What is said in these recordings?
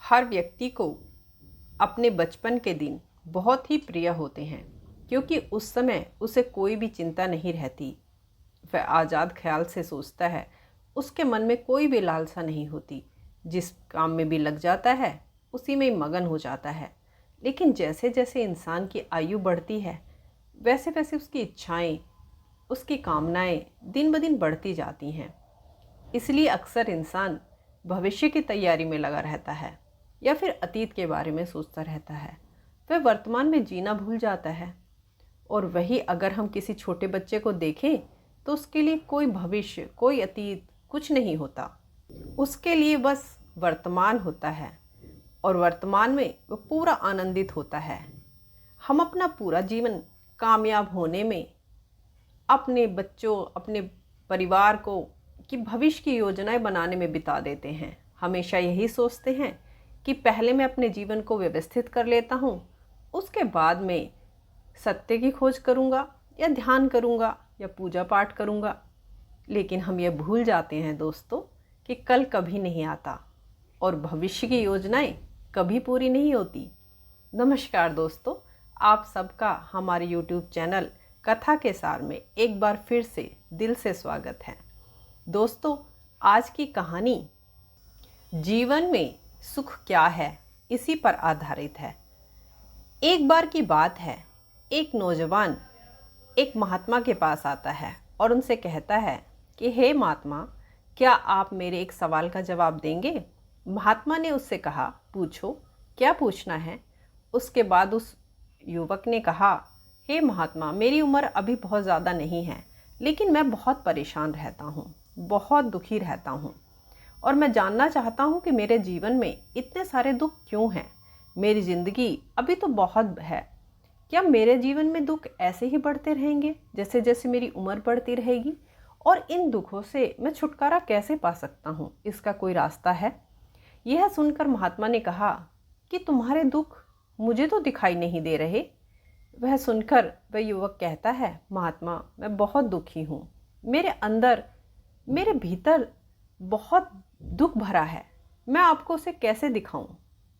हर व्यक्ति को अपने बचपन के दिन बहुत ही प्रिय होते हैं, क्योंकि उस समय उसे कोई भी चिंता नहीं रहती। वह आज़ाद ख्याल से सोचता है, उसके मन में कोई भी लालसा नहीं होती। जिस काम में भी लग जाता है उसी में ही मगन हो जाता है। लेकिन जैसे जैसे इंसान की आयु बढ़ती है वैसे वैसे उसकी इच्छाएं, उसकी कामनाएं दिन ब दिन बढ़ती जाती हैं। इसलिए अक्सर इंसान भविष्य की तैयारी में लगा रहता है या फिर अतीत के बारे में सोचता रहता है। वह वर्तमान में जीना भूल जाता है। और वही अगर हम किसी छोटे बच्चे को देखें तो उसके लिए कोई भविष्य, कोई अतीत कुछ नहीं होता। उसके लिए बस वर्तमान होता है और वर्तमान में वो पूरा आनंदित होता है। हम अपना पूरा जीवन कामयाब होने में, अपने बच्चों, अपने परिवार को कि भविष्य की योजनाएं बनाने में बिता देते हैं। हमेशा यही सोचते हैं कि पहले मैं अपने जीवन को व्यवस्थित कर लेता हूँ, उसके बाद में सत्य की खोज करूँगा या ध्यान करूँगा या पूजा पाठ करूँगा। लेकिन हम ये भूल जाते हैं दोस्तों कि कल कभी नहीं आता और भविष्य की योजनाएं कभी पूरी नहीं होती। नमस्कार दोस्तों, आप सबका हमारे YouTube चैनल कथा के सार में एक बार फिर से दिल से स्वागत है। दोस्तों, आज की कहानी जीवन में सुख क्या है इसी पर आधारित है। एक बार की बात है, एक नौजवान एक महात्मा के पास आता है और उनसे कहता है कि हे महात्मा, क्या आप मेरे एक सवाल का जवाब देंगे। महात्मा ने उससे कहा, पूछो, क्या पूछना है। उसके बाद उस युवक ने कहा, हे महात्मा, मेरी उम्र अभी बहुत ज़्यादा नहीं है, लेकिन मैं बहुत परेशान रहता हूँ, बहुत दुखी रहता हूँ और मैं जानना चाहता हूँ कि मेरे जीवन में इतने सारे दुख क्यों हैं। मेरी ज़िंदगी अभी तो बहुत है, क्या मेरे जीवन में दुख ऐसे ही बढ़ते रहेंगे जैसे जैसे मेरी उम्र बढ़ती रहेगी, और इन दुखों से मैं छुटकारा कैसे पा सकता हूँ, इसका कोई रास्ता है। यह सुनकर महात्मा ने कहा कि तुम्हारे दुख मुझे तो दिखाई नहीं दे रहे। वह सुनकर वह युवक कहता है, महात्मा, मैं बहुत दुखी हूँ, मेरे अंदर, मेरे भीतर बहुत दुख भरा है, मैं आपको उसे कैसे दिखाऊं।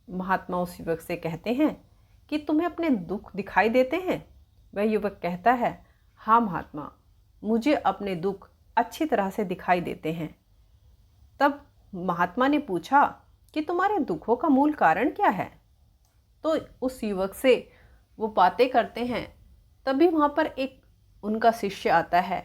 महात्मा उस युवक से कहते हैं कि तुम्हें अपने दुख दिखाई देते हैं। वह युवक कहता है, हाँ महात्मा, मुझे अपने दुख अच्छी तरह से दिखाई देते हैं। तब महात्मा ने पूछा कि तुम्हारे दुखों का मूल कारण क्या है। तो उस युवक से वो बातें करते हैं, तभी वहाँ पर एक उनका शिष्य आता है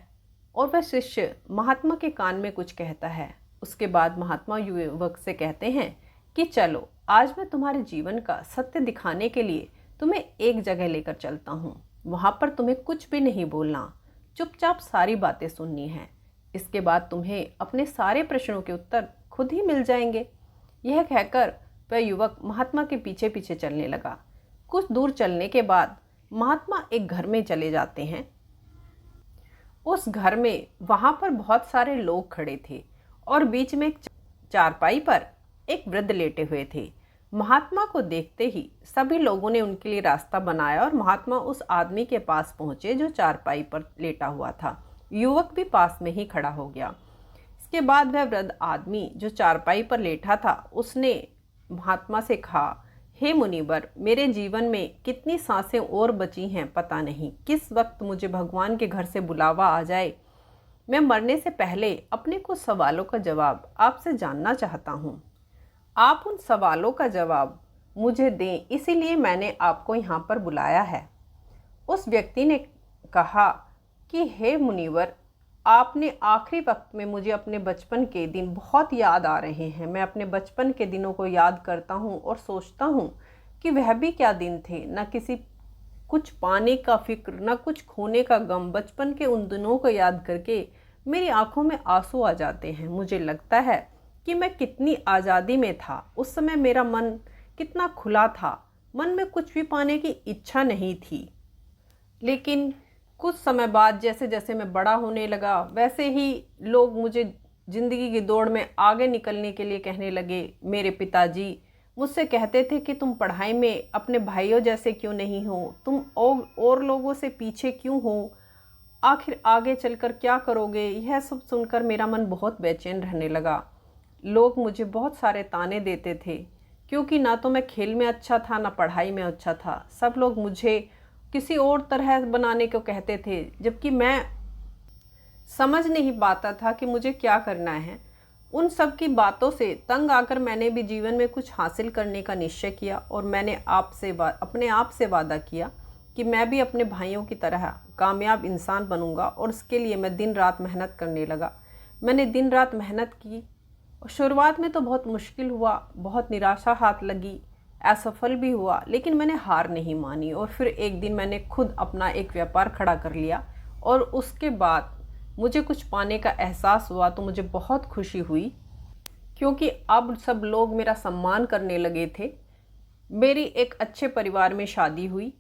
और वह शिष्य महात्मा के कान में कुछ कहता है। उसके बाद महात्मा युवक से कहते हैं कि चलो, आज मैं तुम्हारे जीवन का सत्य दिखाने के लिए तुम्हें एक जगह लेकर चलता हूँ। वहाँ पर तुम्हें कुछ भी नहीं बोलना, चुपचाप सारी बातें सुननी है। इसके बाद तुम्हें अपने सारे प्रश्नों के उत्तर खुद ही मिल जाएंगे। यह कहकर वह युवक महात्मा के पीछे पीछे चलने लगा। कुछ दूर चलने के बाद महात्मा एक घर में चले जाते हैं। उस घर में वहाँ पर बहुत सारे लोग खड़े थे और बीच में एक चारपाई पर एक वृद्ध लेटे हुए थे। महात्मा को देखते ही सभी लोगों ने उनके लिए रास्ता बनाया और महात्मा उस आदमी के पास पहुँचे जो चारपाई पर लेटा हुआ था। युवक भी पास में ही खड़ा हो गया। इसके बाद वह वृद्ध आदमी जो चारपाई पर लेटा था, उसने महात्मा से कहा, हे मुनिवर, मेरे जीवन में कितनी सांसें और बची हैं पता नहीं, किस वक्त मुझे भगवान के घर से बुलावा आ जाए। मैं मरने से पहले अपने कुछ सवालों का जवाब आपसे जानना चाहता हूँ। आप उन सवालों का जवाब मुझे दें, इसीलिए मैंने आपको यहाँ पर बुलाया है। उस व्यक्ति ने कहा कि हे मुनिवर, आपने आखिरी वक्त में मुझे अपने बचपन के दिन बहुत याद आ रहे हैं। मैं अपने बचपन के दिनों को याद करता हूँ और सोचता हूँ कि वह भी क्या दिन थे, न किसी कुछ पाने का फिक्र, न कुछ खोने का गम। बचपन के उन दिनों को याद करके मेरी आंखों में आंसू आ जाते हैं। मुझे लगता है कि मैं कितनी आज़ादी में था, उस समय मेरा मन कितना खुला था, मन में कुछ भी पाने की इच्छा नहीं थी। लेकिन कुछ समय बाद जैसे जैसे मैं बड़ा होने लगा, वैसे ही लोग मुझे ज़िंदगी की दौड़ में आगे निकलने के लिए कहने लगे। मेरे पिताजी मुझसे कहते थे कि तुम पढ़ाई में अपने भाइयों जैसे क्यों नहीं हो, तुम और लोगों से पीछे क्यों हो, आखिर आगे चलकर क्या करोगे। यह सब सुनकर मेरा मन बहुत बेचैन रहने लगा। लोग मुझे बहुत सारे ताने देते थे क्योंकि ना तो मैं खेल में अच्छा था ना पढ़ाई में अच्छा था। सब लोग मुझे किसी और तरह बनाने को कहते थे, जबकि मैं समझ नहीं पाता था कि मुझे क्या करना है। उन सब की बातों से तंग आकर मैंने भी जीवन में कुछ हासिल करने का निश्चय किया और मैंने अपने आप से वादा किया कि मैं भी अपने भाइयों की तरह कामयाब इंसान बनूंगा, और उसके लिए मैं दिन रात मेहनत करने लगा। मैंने दिन रात मेहनत की और शुरुआत में तो बहुत मुश्किल हुआ, बहुत निराशा हाथ लगी, असफल भी हुआ, लेकिन मैंने हार नहीं मानी। और फिर एक दिन मैंने खुद अपना एक व्यापार खड़ा कर लिया और उसके बाद मुझे कुछ पाने का एहसास हुआ तो मुझे बहुत खुशी हुई, क्योंकि अब सब लोग मेरा सम्मान करने लगे थे। मेरी एक अच्छे परिवार में शादी हुई।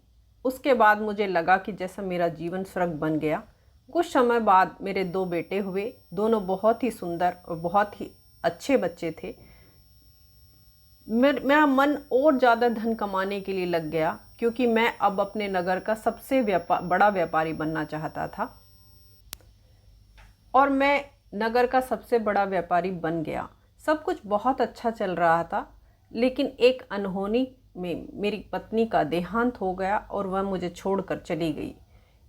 उसके बाद मुझे लगा कि जैसा मेरा जीवन स्वर्ग बन गया। कुछ समय बाद मेरे 2 बेटे हुए, दोनों बहुत ही सुंदर और बहुत ही अच्छे बच्चे थे। मेरा मन और ज़्यादा धन कमाने के लिए लग गया, क्योंकि मैं अब अपने नगर का सबसे बड़ा व्यापारी बनना चाहता था और मैं नगर का सबसे बड़ा व्यापारी बन गया। सब कुछ बहुत अच्छा चल रहा था, लेकिन एक अनहोनी में मेरी पत्नी का देहांत हो गया और वह मुझे छोड़कर चली गई।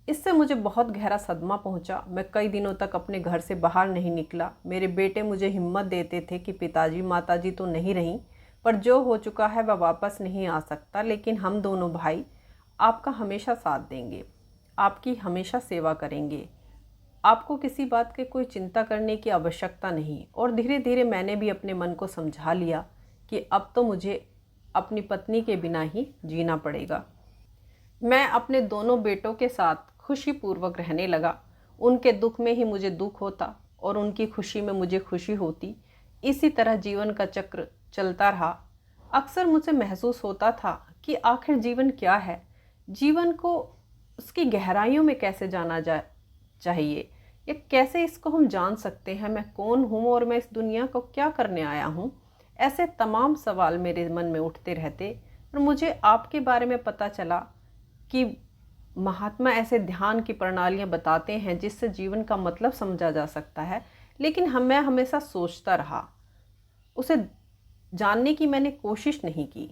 इससे मुझे बहुत गहरा सदमा पहुंचा। मैं कई दिनों तक अपने घर से बाहर नहीं निकला। मेरे बेटे मुझे हिम्मत देते थे कि पिताजी माताजी तो नहीं रहीं, पर जो हो चुका है वह वापस नहीं आ सकता, लेकिन हम दोनों भाई आपका हमेशा साथ देंगे, आपकी हमेशा सेवा करेंगे। आपको किसी बात की कोई चिंता करने की आवश्यकता नहीं। और धीरे धीरे मैंने भी अपने मन को समझा लिया कि अब तो मुझे अपनी पत्नी के बिना ही जीना पड़ेगा। मैं अपने दोनों बेटों के साथ खुशीपूर्वक रहने लगा। उनके दुख में ही मुझे दुख होता और उनकी खुशी में मुझे खुशी होती। इसी तरह जीवन का चक्र चलता रहा। अक्सर मुझे महसूस होता था कि आखिर जीवन क्या है, जीवन को उसकी गहराइयों में कैसे जाना चाहिए, या कैसे इसको हम जान सकते हैं, मैं कौन हूँ और मैं इस दुनिया को क्या करने आया हूँ। ऐसे तमाम सवाल मेरे मन में उठते रहते। और मुझे आपके बारे में पता चला कि महात्मा ऐसे ध्यान की प्रणालियाँ बताते हैं जिससे जीवन का मतलब समझा जा सकता है, लेकिन मैं हमेशा सोचता रहा, उसे जानने की मैंने कोशिश नहीं की।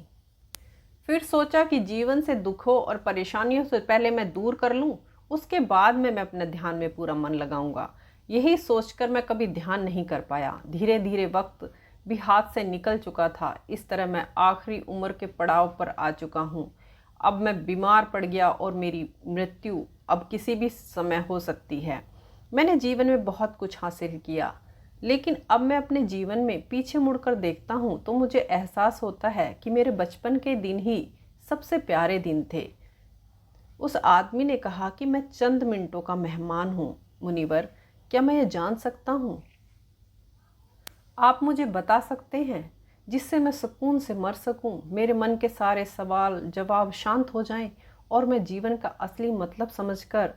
फिर सोचा कि जीवन से दुखों और परेशानियों से पहले मैं दूर कर लूं, उसके बाद मैं अपने ध्यान में पूरा मन लगाऊंगा। यही सोचकर मैं कभी ध्यान नहीं कर पाया। धीरे धीरे वक्त भी हाथ से निकल चुका था। इस तरह मैं आखिरी उम्र के पड़ाव पर आ चुका हूँ। अब मैं बीमार पड़ गया और मेरी मृत्यु अब किसी भी समय हो सकती है। मैंने जीवन में बहुत कुछ हासिल किया, लेकिन अब मैं अपने जीवन में पीछे मुड़कर देखता हूँ तो मुझे एहसास होता है कि मेरे बचपन के दिन ही सबसे प्यारे दिन थे। उस आदमी ने कहा कि मैं चंद मिनटों का मेहमान हूँ मुनिवर, क्या मैं ये जान सकता हूँ? आप मुझे बता सकते हैं जिससे मैं सुकून से मर सकूं, मेरे मन के सारे सवाल जवाब शांत हो जाएं और मैं जीवन का असली मतलब समझकर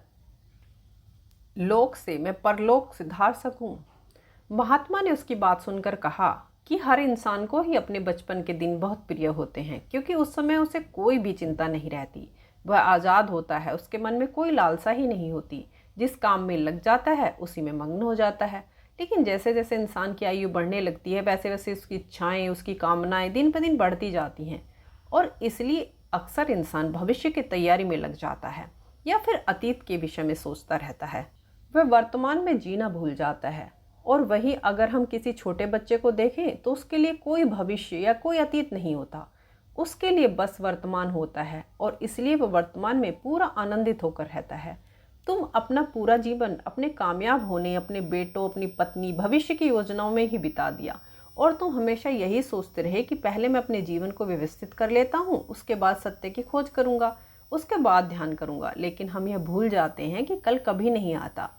लोक से मैं परलोक सिधार सकूं। महात्मा ने उसकी बात सुनकर कहा कि हर इंसान को ही अपने बचपन के दिन बहुत प्रिय होते हैं, क्योंकि उस समय उसे कोई भी चिंता नहीं रहती। वह आज़ाद होता है, उसके मन में कोई लालसा ही नहीं होती। जिस काम में लग जाता है उसी में मग्न हो जाता है। लेकिन जैसे जैसे इंसान की आयु बढ़ने लगती है वैसे वैसे उसकी इच्छाएं, उसकी कामनाएं दिन पर दिन बढ़ती जाती हैं, और इसलिए अक्सर इंसान भविष्य की तैयारी में लग जाता है या फिर अतीत के विषय में सोचता रहता है। वह वर्तमान में जीना भूल जाता है। और वहीं अगर हम किसी छोटे बच्चे को देखें तो उसके लिए कोई भविष्य या कोई अतीत नहीं होता, उसके लिए बस वर्तमान होता है, और इसलिए वह वर्तमान में पूरा आनंदित होकर रहता है। तुम अपना पूरा जीवन अपने कामयाब होने, अपने बेटों, अपनी पत्नी, भविष्य की योजनाओं में ही बिता दिया, और तुम हमेशा यही सोचते रहे कि पहले मैं अपने जीवन को व्यवस्थित कर लेता हूँ, उसके बाद सत्य की खोज करूँगा, उसके बाद ध्यान करूँगा। लेकिन हम यह भूल जाते हैं कि कल कभी नहीं आता।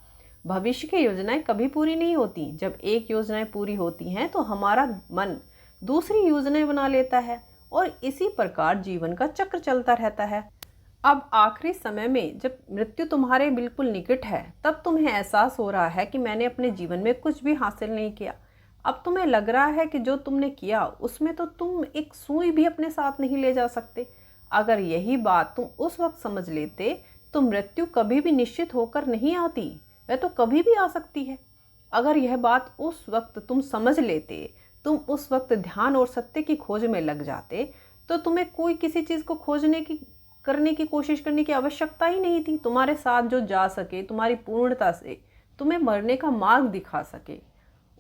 भविष्य की योजनाएं कभी पूरी नहीं होती। जब एक योजनाएं पूरी होती हैं तो हमारा मन दूसरी योजनाएं बना लेता है, और इसी प्रकार जीवन का चक्र चलता रहता है। अब आखिरी समय में जब मृत्यु तुम्हारे बिल्कुल निकट है, तब तुम्हें एहसास हो रहा है कि मैंने अपने जीवन में कुछ भी हासिल नहीं किया। अब तुम्हें लग रहा है कि जो तुमने किया उसमें तो तुम एक सुई भी अपने साथ नहीं ले जा सकते। अगर यही बात तुम उस वक्त समझ लेते तो मृत्यु कभी भी निश्चित होकर नहीं आती, वह तो कभी भी आ सकती है। अगर यह बात उस वक्त तुम समझ लेते तुम उस वक्त ध्यान और सत्य की खोज में लग जाते तो तुम्हें कोई किसी चीज़ को करने की कोशिश करने की आवश्यकता ही नहीं थी। तुम्हारे साथ जो जा सके, तुम्हारी पूर्णता से तुम्हें मरने का मार्ग दिखा सके।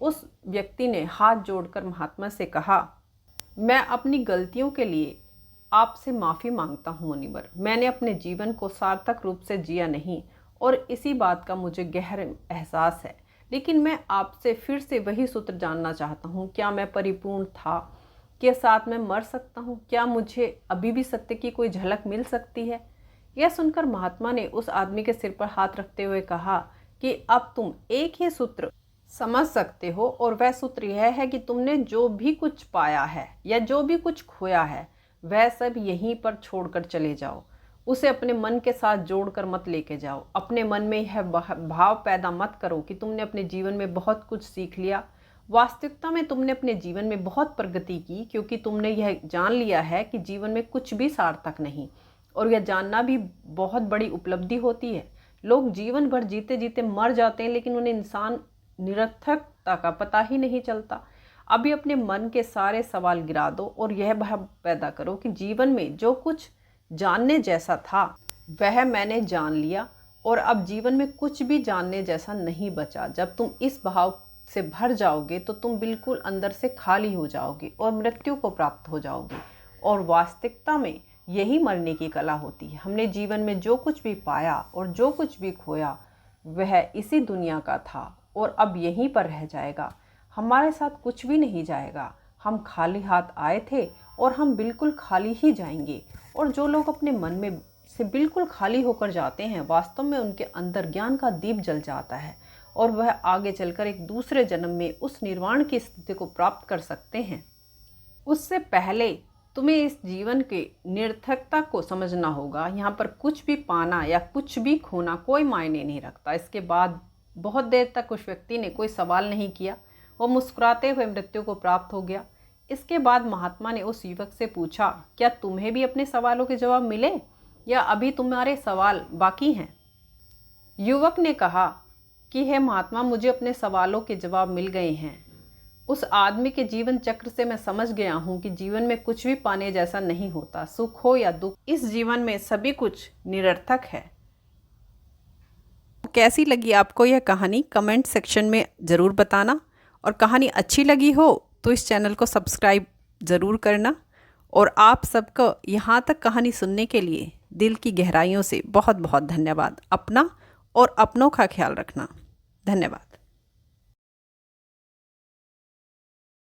उस व्यक्ति ने हाथ जोड़कर महात्मा से कहा, मैं अपनी गलतियों के लिए आपसे माफ़ी मांगता हूँ मुनिवर। मैंने अपने जीवन को सार्थक रूप से जिया नहीं और इसी बात का मुझे गहरा एहसास है। लेकिन मैं आपसे फिर से वही सूत्र जानना चाहता हूँ, क्या मैं परिपूर्ण था? क्या साथ में मर सकता हूँ? क्या मुझे अभी भी सत्य की कोई झलक मिल सकती है? यह सुनकर महात्मा ने उस आदमी के सिर पर हाथ रखते हुए कहा कि अब तुम एक ही सूत्र समझ सकते हो और वह सूत्र यह है कि तुमने जो भी कुछ पाया है या जो भी कुछ खोया है वह सब यहीं पर छोड़कर चले जाओ। उसे अपने मन के साथ जोड़कर मत लेके जाओ। अपने मन में यह भाव पैदा मत करो कि तुमने अपने जीवन में बहुत कुछ सीख लिया। वास्तविकता में तुमने अपने जीवन में बहुत प्रगति की, क्योंकि तुमने यह जान लिया है कि जीवन में कुछ भी सार्थक नहीं, और यह जानना भी बहुत बड़ी उपलब्धि होती है। लोग जीवन भर जीते जीते मर जाते हैं, लेकिन उन्हें इंसान निरर्थकता का पता ही नहीं चलता। अभी अपने मन के सारे सवाल गिरा दो और यह भाव पैदा करो कि जीवन में जो कुछ जानने जैसा था वह मैंने जान लिया और अब जीवन में कुछ भी जानने जैसा नहीं बचा। जब तुम इस भाव से भर जाओगे तो तुम बिल्कुल अंदर से खाली हो जाओगे और मृत्यु को प्राप्त हो जाओगे। और वास्तविकता में यही मरने की कला होती है। हमने जीवन में जो कुछ भी पाया और जो कुछ भी खोया वह इसी दुनिया का था और अब यहीं पर रह जाएगा। हमारे साथ कुछ भी नहीं जाएगा। हम खाली हाथ आए थे और हम बिल्कुल खाली ही जाएंगे। और जो लोग अपने मन में से बिल्कुल खाली होकर जाते हैं, वास्तव में उनके अंदर ज्ञान का दीप जल जाता है और वह आगे चलकर एक दूसरे जन्म में उस निर्वाण की स्थिति को प्राप्त कर सकते हैं। उससे पहले तुम्हें इस जीवन के निरर्थकता को समझना होगा। यहाँ पर कुछ भी पाना या कुछ भी खोना कोई मायने नहीं रखता। इसके बाद बहुत देर तक उस व्यक्ति ने कोई सवाल नहीं किया। वो मुस्कुराते हुए मृत्यु को प्राप्त हो गया। इसके बाद महात्मा ने उस युवक से पूछा, क्या तुम्हें भी अपने सवालों के जवाब मिले या अभी तुम्हारे सवाल बाकी हैं? युवक ने कहा कि हे महात्मा, मुझे अपने सवालों के जवाब मिल गए हैं। उस आदमी के जीवन चक्र से मैं समझ गया हूँ कि जीवन में कुछ भी पाने जैसा नहीं होता। सुख हो या दुख, इस जीवन में सभी कुछ निरर्थक है। कैसी लगी आपको यह कहानी? कमेंट सेक्शन में ज़रूर बताना। और कहानी अच्छी लगी हो तो इस चैनल को सब्सक्राइब ज़रूर करना। और आप सबको यहाँ तक कहानी सुनने के लिए दिल की गहराइयों से बहुत बहुत धन्यवाद। अपना और अपनों का ख्याल रखना। धन्यवाद।